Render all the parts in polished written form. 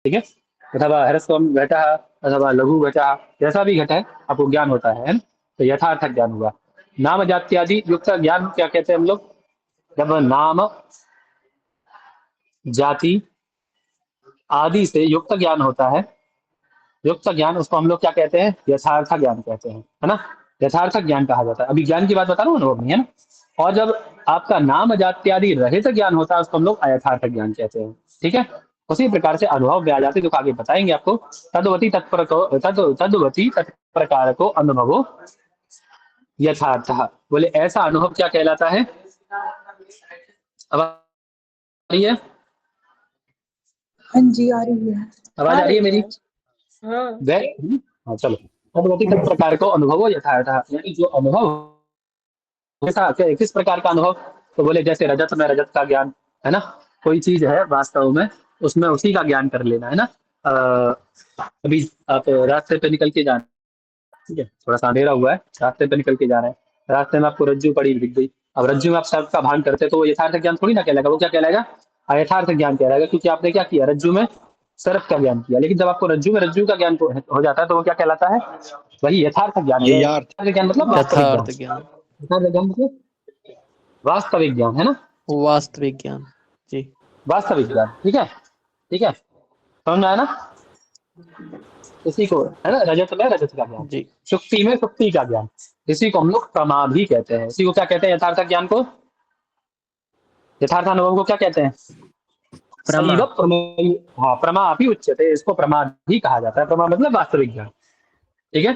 ठीक है, अथवा ह्रस्वम घटः अथवा लघु घटः, जैसा भी घट है आपको ज्ञान होता है ना? तो यथार्थ ज्ञान हुआ। नाम जात्यादि युक्त ज्ञान क्या कहते हैं हम लोग? जब नाम जाति आदि से युक्त ज्ञान होता है, युक्त ज्ञान, उसको हम लोग क्या कहते हैं? यथार्थ ज्ञान कहते हैं, है ना? यथार्थ ज्ञान कहा जाता है। अभी ज्ञान की बात बता रहा हूँ, अनुभव नहीं है ना। और जब आपका नाम जात्यादि रहित ज्ञान होता है, उसको हम लोग अयथार्थ ज्ञान कहते हैं। ठीक है, उसी प्रकार से अनुभव में आ जाते, जो आगे बताएंगे आपको। तद्वती तत्पर को तद्वती तत्प्रकार को अनुभवो यथार्थ। बोले ऐसा अनुभव क्या कहलाता है? अब आ रही है? हाँ जी, आ रही है। आवाज आ आ रही है रही मेरी? है। हाँ। हाँ चलो। तद्वती तत्प्रकार को अनुभवो यथार्थ, यानी जो अनुभव कैसा, किस प्रकार का अनुभव? तो बोले जैसे रजत में रजत का ज्ञान, है ना? कोई चीज है वास्तव में, उसमें उसी का ज्ञान कर लेना, है ना? अभी आप रास्ते पे निकल के जा रहे हैं, ठीक है, थोड़ा सा अंधेरा हुआ है, रास्ते पे निकल के जा रहे हैं, रास्ते में आपको रज्जू पड़ी दिख गई। अब रज्जू में आप सर्प का भान करते हैं, तो वो यथार्थ ज्ञान थोड़ी ना कहलाएगा, वो क्या कहलाएगा? अयथार्थ ज्ञान कहलाएगा, क्योंकि आपने क्या किया? रज्जू में सर्प का ज्ञान किया। लेकिन जब आपको रज्जू में रज्जू का ज्ञान हो जाता है, तो वो क्या कहलाता है? वही यथार्थ ज्ञान है। ये यार यथार्थ ज्ञान मतलब वास्तविक ज्ञान। यथार्थ ज्ञान, यथार्थ ज्ञान मतलब वास्तविक ज्ञान, है ना? वास्तविक ज्ञान। जी वास्तविक ज्ञान, ठीक है, ठीक है, समझ में आया ना? इसी को, है ना, रजत में रजत का ज्ञान, जी। सुक्ति में सुक्ति का ज्ञान, इसी को हम लोग प्रमा भी कहते हैं। इसी को क्या कहते हैं? यथार्थ ज्ञान को, यथार्थ अनुभव को क्या कहते हैं? प्रमा। सैव प्रमेय। हाँ, प्रमा भी उच्चते, इसको प्रमा भी कहा जाता है। प्रमा मतलब वास्तविक ज्ञान, ठीक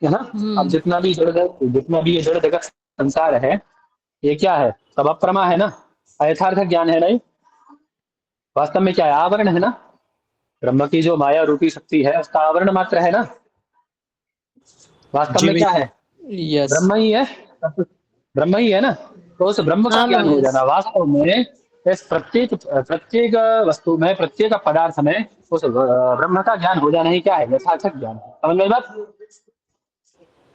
है ना? अब जितना भी जितना भी ये जड़ जगत संसार है, ये क्या है? सब अप्रमा है ना, अयथार्थ ज्ञान है नहीं। वास्तव में क्या है? आवरण है ना। ब्रह्म की जो माया रूपी शक्ति है, उसका आवरण मात्र है ना। वास्तव जी में क्या भैया। है? यस। ब्रह्म ही है, सब कुछ ब्रह्म ही है ना। तो उस ब्रह्म का हाँ ज्ञान हो यस। जाना, वास्तव में इस प्रत्येक प्रत्येक वस्तु में, प्रत्येक पदार्थ में उस ब्रह्म का ज्ञान हो जाना ही क्या है? यथार्थ ज्ञान। समझ में आई बात?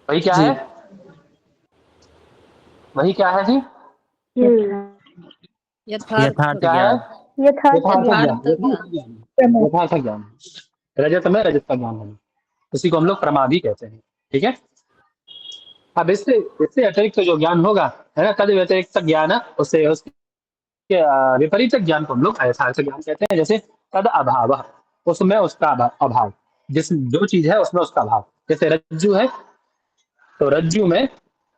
वही क्या जी। है? वही क्या है जी? यथार्थ क्या है? ज्ञान। यथार्थ यथार्थ ज्ञान। ज्ञान, यथार्थ यथार्थ ज्ञान। ज्ञान, प्रमा। यथार्थ ज्ञान। रजत में रजत का ज्ञान है, उसी को हम लोग प्रमा भी कहते हैं। ठीक है। अब इससे इससे अतिरिक्त जो ज्ञान होगा, है ना, तद व्यतिरिक्त ज्ञान, उससे उसके विपरीत ज्ञान को हम लोग अयथार्थ ज्ञान कहते हैं। जैसे तद अभाव, उसमें उसका अभाव, जिस जो चीज है उसमें उसका अभाव। जैसे रज्जु है, तो रज्जु में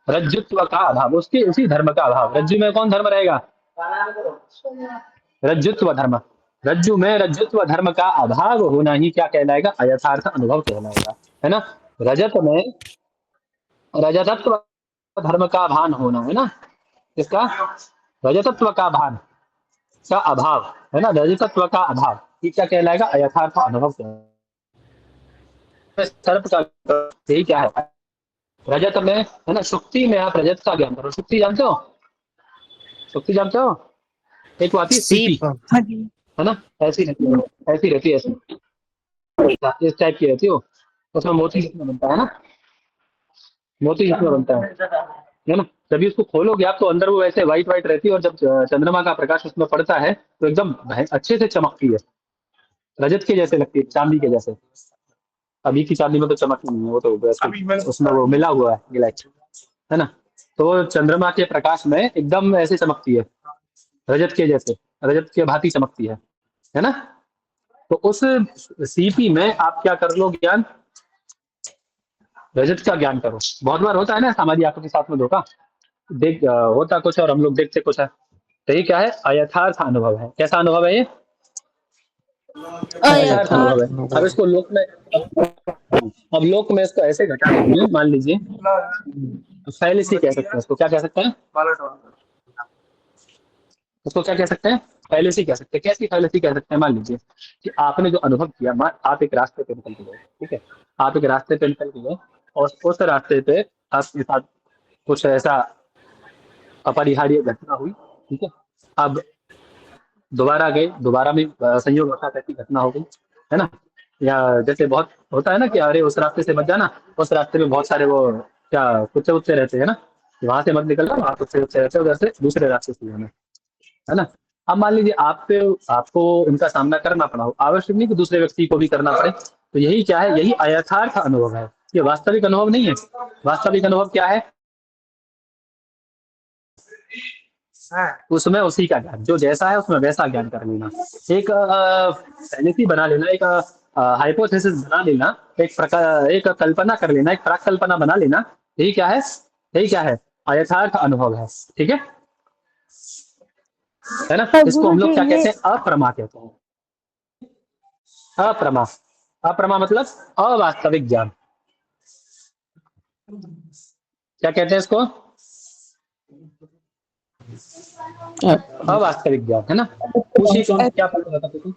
रज्जुत्व का अभाव, उसके उसी धर्म का अभाव। रज्जु में कौन धर्म रहेगा? रज्जुत्व धर्म। रज्जु में रज्जुत्व धर्म का अभाव होना ही क्या कहलाएगा? अयथार्थ अनुभव कहलाएगा, है ना। रजत में रजतत्व धर्म का भान होना, है ना, इसका रजतत्व का भान का अभाव, है ना, रजतत्व का अभाव, ये क्या कहलाएगा? अयथार्थ अनुभव कहलाएगा। सर्प का यही क्या है? रजत में, है ना, सुक्ति में आप रजत का ज्ञान करो। सुक्ति जानते हो? सुक्ति जानते हो? एक वो आती है सीपी, सीप। हाँ जी। है ना, ऐसी रहती है, ऐसी रहती है, ऐसी इस टाइप की रहती हो। उसमें मोती जितना बनता है ना, मोती जितना बनता है ना। जब उसको खोलोगे आप, तो अंदर वो ऐसे व्हाइट व्हाइट रहती है, और जब चंद्रमा का प्रकाश उसमें पड़ता है, तो एकदम अच्छे से चमकती है, रजत के जैसे लगती है, चांदी के जैसे। अभी की चांदी में तो चमक नहीं है, वो तो वैसे उसमें वो मिला हुआ है ग्लाइट, है ना। तो चंद्रमा के प्रकाश में एकदम ऐसे चमकती है, रजत के जैसे, रजत के भांति चमकती है ना। तो उस सीपी में आप क्या कर लो? ज्ञान, रजत का ज्ञान करो। बहुत बार होता है ना हमारी आंखों के साथ में धोखा, होता कुछ और हम लोग देखते कुछ है। तो ये क्या है? अयथार्थ अनुभव है। कैसा अनुभव है ये? अयथार्थ अनुभव यथार्थ है। अब अनुभव। इसको लोक में, अब लोक में इसको ऐसे घटा देंगे, मान लीजिए फैलेसी कह सकते हैं इसको। क्या कह सकते हैं? उसको क्या कह सकते हैं? फैलेसी कह सकते हैं। कैसी फैलेसी कह सकते हैं? मान लीजिए कि आपने जो अनुभव किया, आप एक रास्ते पे निकल के गए, ठीक है, आप एक रास्ते पे निकल के गए, और उस रास्ते पे आपके साथ कुछ ऐसा अपरिहार्य घटना हुई, ठीक है। अब दोबारा गए, दोबारा में संयोग वशत ऐसी घटना हो गई, है ना। या जैसे बहुत होता है ना कि अरे उस रास्ते से मत जाना, उस रास्ते में बहुत सारे वो क्या कुत्ते उत्ते रहते हैं ना, वहां से मत निकलना, वहां कुत्ते उत्ते रहते हैं, उधर से दूसरे रास्ते से जाना, है ना। अब मान लीजिए आपको इनका सामना करना पड़ा हो, आवश्यक नहीं कि दूसरे व्यक्ति को भी करना पड़े, तो यही क्या है, यही अयथार्थ अनुभव है, ये वास्तविक अनुभव नहीं है। वास्तविक अनुभव क्या है, उसमें उसी का ज्ञान, जो जैसा है उसमें वैसा ज्ञान कर लेना, एक फैंटेसी बना लेना, एक हाइपोथेसिस बना लेना, एक कल्पना कर लेना, एक प्राक कल्पना बना लेना, यही क्या है, यही क्या है, अयथार्थ अनुभव है। ठीक है ना। पर इसको गुरु हम जी लोग क्या ये कहते हैं, अप्रमा कहते हैं। अप्रमा, अप्रमा मतलब अवास्तविक ज्ञान। क्या कहते हैं इसको, अवास्तविक ज्ञान, है ना। पूछिए कौन क्या पूछ रहा था, पूछो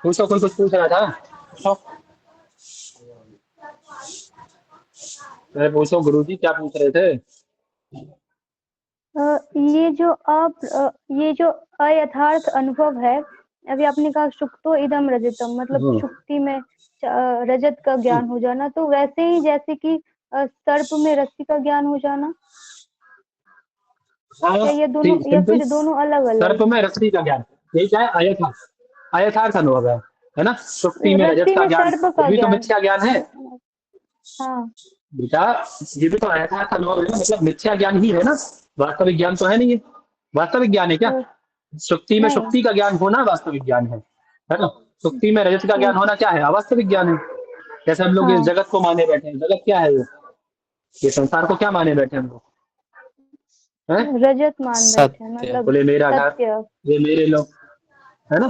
पूछो, कोई कुछ पूछ रहा था, पूछो। अरे पूछो गुरुजी क्या पूछ रहे थे। ये जो ये जो अयथार्थ अनुभव है, अभी आपने कहा सुक्तो इदम रजतम, मतलब सुक्ति में रजत का ज्ञान हो जाना, तो वैसे ही जैसे कि सर्प में रस्सी का ज्ञान हो जाना, या ये दोनों, या सिंपल, फिर दोनों अलग अलग। सर्प में रस्सी का ज्ञान, यही क्या है, अयथार्थ, अयथार्थ अनुभव है ना। सुक्ति में रजत रस्सी का में ज्ञान, सर्प ये का भी तो ज्ञान। मिथ्या ज्ञान है हाँ बेटा, ये भी तो अयथार्थ अनुभव है, मतलब मिथ्या ज्ञान ही है ना, वास्तविक ज्ञान तो है नहीं है। वास्तविक ज्ञान है क्या, तो सुक्ति में नहीं। सुक्ति का ज्ञान होना वास्तविक ज्ञान है ना। सुक्ति में रजत का ज्ञान होना क्या है, अवास्तविक ज्ञान है। जैसे हम लोग इस हाँ, जगत को माने बैठे हैं, जगत क्या है, ये संसार को क्या माने बैठे हैं हम लोग, हैं? रजत मान बैठे हैं, सत्य। मतलब बोले मेरा घर, सत्य। ये मेरे लोग, है ना।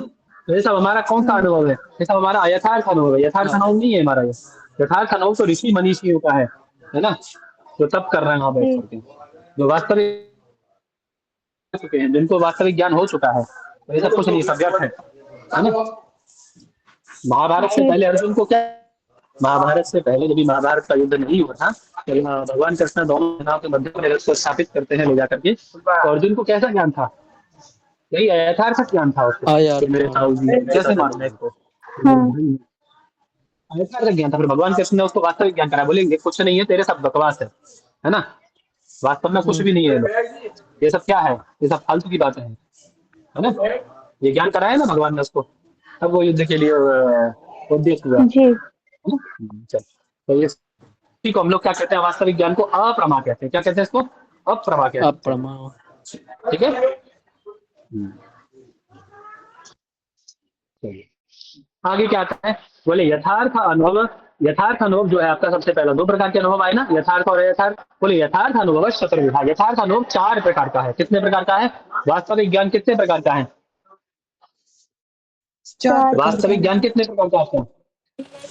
तो ये सब हमारा कौन सा अनुभव है, ये सब हमारा यथार्थ अनुभव है, यथार्थ अनुभव नहीं है हमारा ये। यथार्थ अनुभव तो ऋषि मनीषियों का है ना, जो तप कर रहे हैं वहां बैठ जी करके, जो वास्तविक चुके हैं, जिनको वास्तविक ज्ञान हो चुका है, तो ये सब कुछ नहीं, सब व्यर्थ है ना। महाभारत से जी। पहले अर्जुन को क्या, महाभारत से पहले जब महाभारत का युद्ध नहीं हुआ था, तो भगवान कृष्ण दोनों सेनाओं के मध्य में रथ को स्थापित करते हैं ले जाकर के, तो अर्जुन को कैसा ज्ञान था, यही यथार्थ ज्ञान था उसको, आया कि मेरे था। ताऊ जी कैसे मारना है इसको, हाँ यथार्थ ज्ञान था। फिर भगवान कृष्ण ने उसको वास्तविक ज्ञान करा, बोले ये कुछ नहीं है, तेरे सब बकवास है ना, वास्तव में कुछ भी नहीं है, ये सब क्या है, ये सब फालतू की बातें हैं, है ना। ये ज्ञान कराया ना भगवान ने उसको, तब वो युद्ध के लिए उद्देश्य हुआ, जी। है ना। चल, तो ये इसी को हम लोग क्या कहते हैं, वास्तविक ज्ञान को अप्रमा कहते हैं, क्या कहते हैं इसको, अप्रमा कहते हैं। अप्रमा। ठीक है। चलिए आगे क्या आता है, बोले यथार्थ अनुभव, यथार्थ अनुभव जो है आपका, सबसे पहला दो प्रकार के अनुभव आए ना, यथार्थ और अयथार्थ। बोले यथार्थ अनुभव शतविधा, यथार्थ अनुभव चार प्रकार का है, कितने प्रकार का है, वास्तविक ज्ञान कितने प्रकार का है, चार वास्तविक ज्ञान कितने प्रकार का है,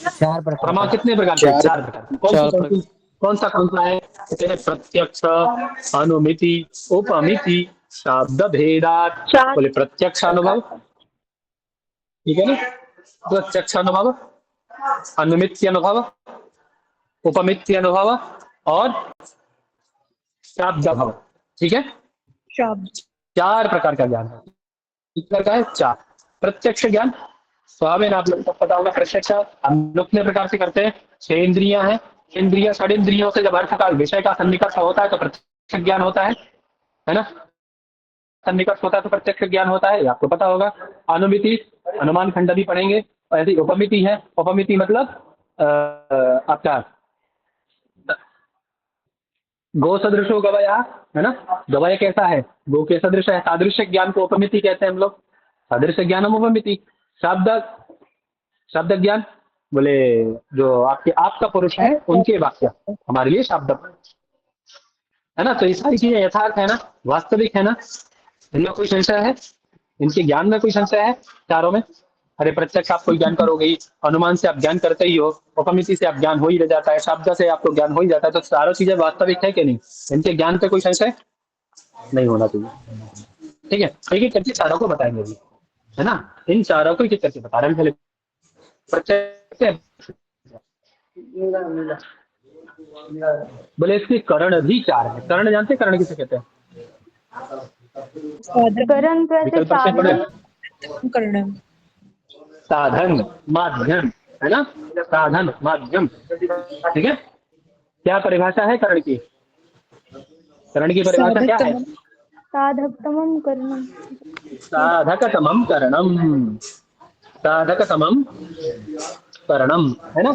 चार प्रकार प्रमा का। कितने प्रकार के, चार चार प्रकार के। कौन सी चार कौन सी, प्रकार। कौन सा है, कहते हैं प्रत्यक्ष, अनुमिति, उपमिति, शब्द भेदात। चार बोले प्रत्यक्ष प्रकार अनुभव, का। ठीक है ना, प्रत्यक्ष अनुभव, अनुमिति अनुभव, उपमिति अनुभव और शब्द अनुभव। ठीक है, शब्द। चार प्रकार का ज्ञान है, कितने का है, चार। प्रत्यक्ष ज्ञान स्वाभाविक, आप लोगों को पता होगा, प्रत्यक्ष हम लोग कितने प्रकार से करते हैं, छह इंद्रियां हैं, इंद्रिया षड इंद्रियों से जब अर्थ का विषय का सन्निकर्ष होता है तो प्रत्यक्ष ज्ञान होता है ना, सन्निकर्ष होता है तो प्रत्यक्ष ज्ञान होता है, ये आपको पता होगा। अनुमिति, अनुमान खंड भी पढ़ेंगे। ऐसी उपमिति है, उपमिति मतलब आपका गो सदृशो गवया, है ना, गवय कैसा है, गो के सदृश है, सादृश्य ज्ञान को उपमिति कहते हैं हम लोग, सादृश्य ज्ञानम उपमिति। शब्द, शब्द ज्ञान, बोले जो आपके आपका पुरुष है उनके वाक्य हमारे लिए शब्द, है ना। तो ये सारी चीजें यथार्थ है ना, वास्तविक है ना, इनमें कोई संशय है, इनके ज्ञान में कोई संशय है चारों में। अरे प्रत्यक्ष आप कोई ज्ञान करोगे ही, अनुमान से आप ज्ञान करते ही हो, उपमिति से आप ज्ञान हो ही रह जाता है, शब्द से आपको ज्ञान हो ही जाता है, तो चारों चीजें वास्तविक है कि नहीं, इनके ज्ञान पे कोई संशय नहीं होना चाहिए। ठीक है, एक एक करके चारों को बताएंगे अभी, है ना, इन चारों को एक एक करके बता रहे हैं पहले। प्रत्यक्ष, बोले इसके करण भी चार है, करण जानते हैं, करण किसे कहते हैं, करण तो ऐसे विकल्प से पढ़े, साधन करना। साधन माध्यम, है ना, साधन माध्यम। ठीक है, क्या परिभाषा है करण की, करण की परिभाषा क्या है, साधकतमं करणं। साधकतमं करणम, साधकतमं करणम, है ना।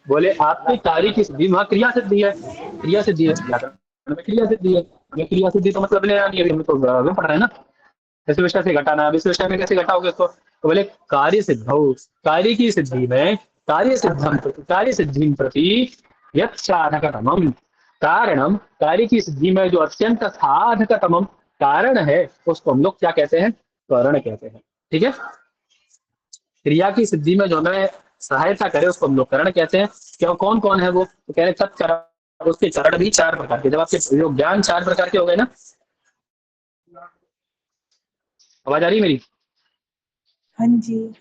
बोले आपके कार्य की सिद्धि, वहां क्रिया सिद्धि है, क्रिया सिद्धि है, व्याकरण में क्रिया सिद्धि है। ये क्रिया सिद्धि तो मतलब ले आनी है, हम तो पढ़ रहे हैं ना। इस विषय से घटाना, अब इस विषय में कैसे घटाओगे उसको, तो बोले कार्य सिद्धौ, कार्य की सिद्धि में, कार्य सिद्धम, कार्य सिद्धि प्रति यत् साधकतमम कारणम, कार्य की सिद्धि में जो अत्यंत साधकतमम कारण है, उसको हम लोग क्या कहते हैं, करण कहते हैं। ठीक है, क्रिया की सिद्धि में जो हमें सहायता करे उसको हम लोग करण कहते हैं। क्यों, कौन कौन है वो, तो कह रहे तत्करण, उसके करण भी चार प्रकार के। जब आपके जो ज्ञान चार प्रकार के हो गए ना, आवाज आ रही है मेरी, हाँ जी।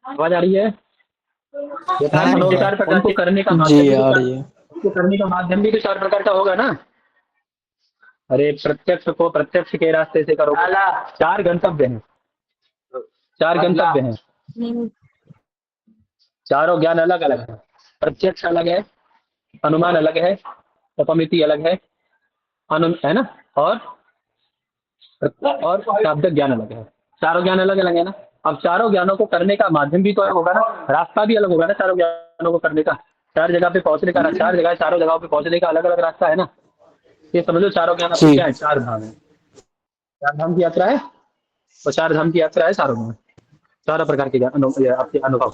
आवाज आ रही है, यथार्थ हाँ, मनोविचार प्रकार उनको करने का जी माध्यम भी तो आ चार, रही है। उसको करने का माध्यम भी तो चार प्रकार का होगा ना। अरे प्रत्यक्ष को प्रत्यक्ष के रास्ते से करो, चार गंतव्य हैं, चार गंतव्य हैं, चारों ज्ञान अलग अलग है। प्रत्यक्ष अलग है, अनुमान अलग है, उपमिति अलग है, है ना, और शाब्दिक ज्ञान अलग है। चारों ज्ञान अलग अलग है ना। अब चारों ज्ञानों को करने का माध्यम भी तो अलग होगा ना, रास्ता भी अलग होगा ना चारों ज्ञानों को करने का। चार जगह पे पहुंचने का, चार जगह, चारों जगहों पे पहुंचने का अलग अलग रास्ता है ना। ये समझो चारों ज्ञान आपके जी क्या है, चार धाम है, चार धाम की यात्रा है, और चार धाम की यात्रा है चारों में, चारों प्रकार के ज्ञान ये आपके अनुभव,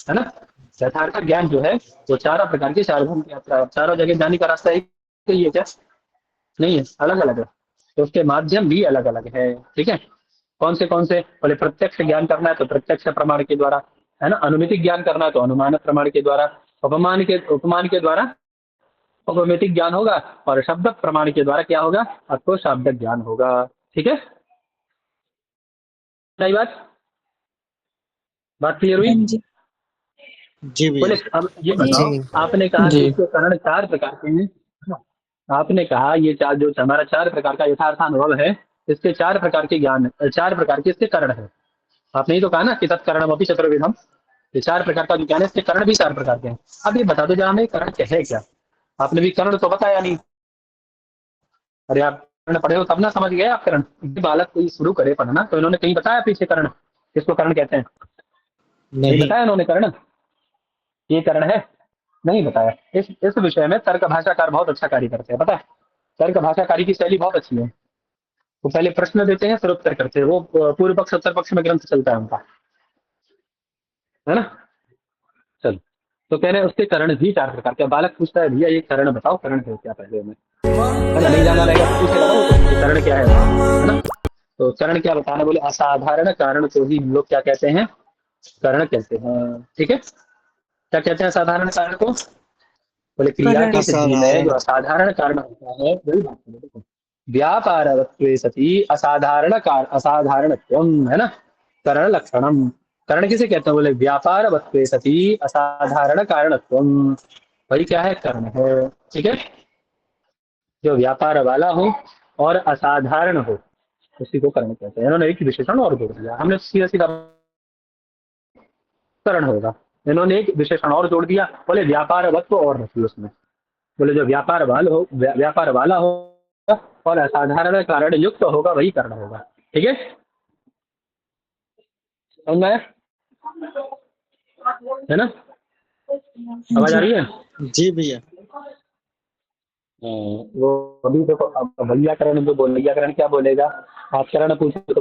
है ना। यथार्थ ज्ञान जो है वो चारों प्रकार की चार धाम की यात्रा है। चारों जगह जाने का रास्ता एक ही है क्या, नहीं है, अलग अलग है, तो उसके माध्यम भी अलग अलग है। ठीक है, कौन से बोले प्रत्यक्ष ज्ञान करना है तो प्रत्यक्ष प्रमाण के द्वारा, है ना। अनुमितिक ज्ञान करना है तो अनुमान प्रमाण के द्वारा, उपमान के द्वारा उपमितिक ज्ञान होगा, और शब्द प्रमाण के द्वारा क्या होगा, आपको शाब्दिक ज्ञान होगा। ठीक है, सही बात क्लियर हुई। हाँ जी। जी बोले भैया। अब ये जी। बताओ, आपने कहा कि जी इसके कारण चार प्रकार के हैं, आपने कहा ये चार जो हमारा चार प्रकार का यथार्थानुभव है, इसके चार प्रकार के ज्ञान, चार प्रकार के इसके कारण है। आपने ही तो कहा ना कि तत्करणम अपि चतुर्विधम, ये चार प्रकार का जो ज्ञान है इसके कारण भी चार प्रकार के हैं। अब ये बता दो जरा हमें करण क्या है, क्या आपने भी करण तो बताया नहीं। अरे आप कर्ण पढ़े हो तब ना समझ गए आप करण, बालक कोई शुरू करे पढ़ना तो इन्होंने कहीं बताया पीछे करण किसको करण कहते हैं, नहीं नहीं। बताया इन्होंने करण ये करण है, नहीं बताया। इस विषय में तर्क भाषाकार बहुत अच्छा कार्य करते हैं, पता है। तर्क भाषाकारी की शैली बहुत अच्छी है। वो पहले प्रश्न देते हैं फिर उत्तर करते हैं, वो पूर्व पक्ष उत्तर पक्ष में ग्रंथ चलता है उनका, है ना। चलो, तो कह रहे हैं उसके करण भी चार प्रकार के। बालक पूछता है भैया ये करण बताओ, करण है क्या, पहले हमें, है ना, नहीं जाना रहेगा तो पूछेगा ना वो, तो करण क्या है ना। तो करण क्या बताना, बोले असाधारण कारण को ही हम लोग क्या कहते हैं, करण कहते हैं। ठीक है, क्या कहते हैं असाधारण कारण को, बोले क्रिया करण। की सिद्धि में जो असाधारण। असाधारण कारण होता है वही बात है। देखो व्यापारवत्वे सति असाधारण कारण, असाधारणत्वम, है ना, करण लक्षणम। करण किसे कहते हैं, बोले व्यापारवत्वे सति असाधारण कारणत्वम, वही क्या है, करण है। ठीक है, जो व्यापार वाला हो और असाधारण हो उसी को करण कहते हैं। इन्होंने एक विशेषण और जोड़ दिया, हमने सीधा सीधा करण होगा, इन्होंने एक विशेषण और जोड़ दिया, बोले व्यापारवत्व और रखी उसमें, बोले जो व्यापार वाला होगा और असाधारण कारण युक्त होगा वही करण होगा। ठीक है, समझ में आया? है ना, हाँ आवाज आ जी। रही है। जी भैया। वो अभी देखो अब वैयाकरण जो बोल, वैयाकरण क्या बोलेगा, आप करण पूछे तो